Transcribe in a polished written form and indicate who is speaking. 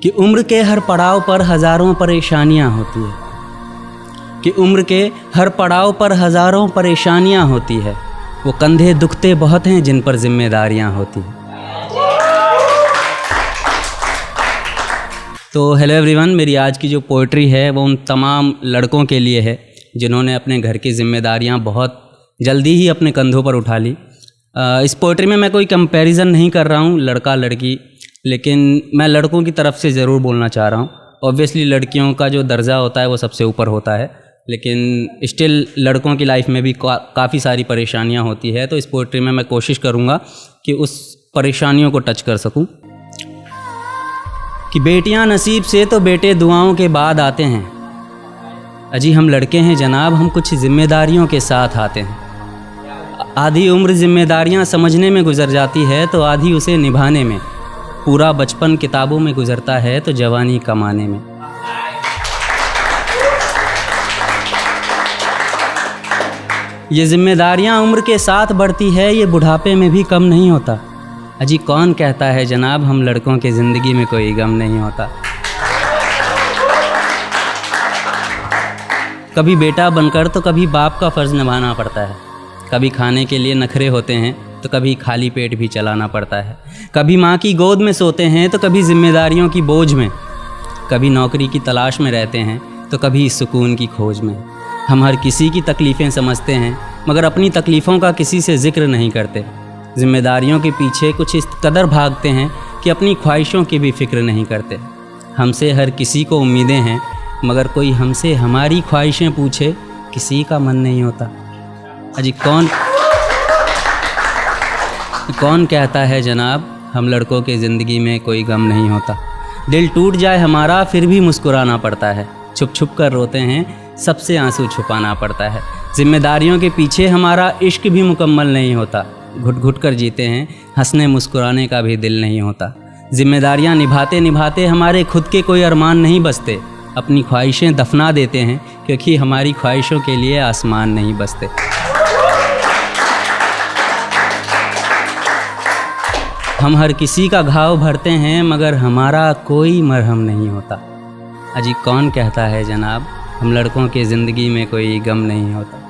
Speaker 1: कि उम्र के हर पड़ाव पर हज़ारों परेशानियां होती है, कि उम्र के हर पड़ाव पर हज़ारों परेशानियां होती है। वो कंधे दुखते बहुत हैं जिन पर जिम्मेदारियां होती हैं। तो हेलो एवरीवन, मेरी आज की जो पोइट्री है वो उन तमाम लड़कों के लिए है जिन्होंने अपने घर की जिम्मेदारियां बहुत जल्दी ही अपने कंधों पर उठा ली। इस पोइट्री में मैं कोई कंपैरिजन नहीं कर रहा हूँ लड़का लड़की, लेकिन मैं लड़कों की तरफ से ज़रूर बोलना चाह रहा हूँ। ऑब्वियसली लड़कियों का जो दर्जा होता है वो सबसे ऊपर होता है, लेकिन स्टिल लड़कों की लाइफ में भी काफ़ी सारी परेशानियाँ होती है। तो इस पोइट्री में मैं कोशिश करूँगा कि उस परेशानियों को टच कर सकूँ। कि बेटियां नसीब से तो बेटे दुआओं के बाद आते हैं, अजी हम लड़के हैं जनाब, हम कुछ जिम्मेदारियों के साथ आते हैं। आधी उम्र जिम्मेदारियां समझने में गुजर जाती है तो आधी उसे निभाने में। पूरा बचपन किताबों में गुजरता है तो जवानी कमाने में। ये जिम्मेदारियां उम्र के साथ बढ़ती है, ये बुढ़ापे में भी कम नहीं होता। अजी कौन कहता है जनाब हम लड़कों के ज़िंदगी में कोई गम नहीं होता। कभी बेटा बनकर तो कभी बाप का फ़र्ज़ निभाना पड़ता है। कभी खाने के लिए नखरे होते हैं तो कभी खाली पेट भी चलाना पड़ता है। कभी माँ की गोद में सोते हैं तो कभी जिम्मेदारियों की बोझ में। कभी नौकरी की तलाश में रहते हैं तो कभी सुकून की खोज में। हम हर किसी की तकलीफ़ें समझते हैं मगर अपनी तकलीफ़ों का किसी से ज़िक्र नहीं करते। जिम्मेदारियों के पीछे कुछ इस कदर भागते हैं कि अपनी ख्वाहिशों की भी फ़िक्र नहीं करते। हमसे हर किसी को उम्मीदें हैं मगर कोई हमसे हमारी ख्वाहिशें पूछे किसी का मन नहीं होता। अजी कौन कहता है जनाब हम लड़कों के ज़िंदगी में कोई गम नहीं होता। दिल टूट जाए हमारा फिर भी मुस्कुराना पड़ता है। छुप छुप कर रोते हैं, सबसे आंसू छुपाना पड़ता है। जिम्मेदारियों के पीछे हमारा इश्क भी मुकम्मल नहीं होता। घुट घुट कर जीते हैं, हंसने मुस्कुराने का भी दिल नहीं होता। जिम्मेदारियां निभाते निभाते हमारे खुद के कोई अरमान नहीं बसते। अपनी ख्वाहिशें दफना देते हैं क्योंकि हमारी ख्वाहिशों के लिए आसमान नहीं बसते। हम हर किसी का घाव भरते हैं मगर हमारा कोई मरहम नहीं होता। अजी कौन कहता है जनाब हम लड़कों के ज़िंदगी में कोई गम नहीं होता।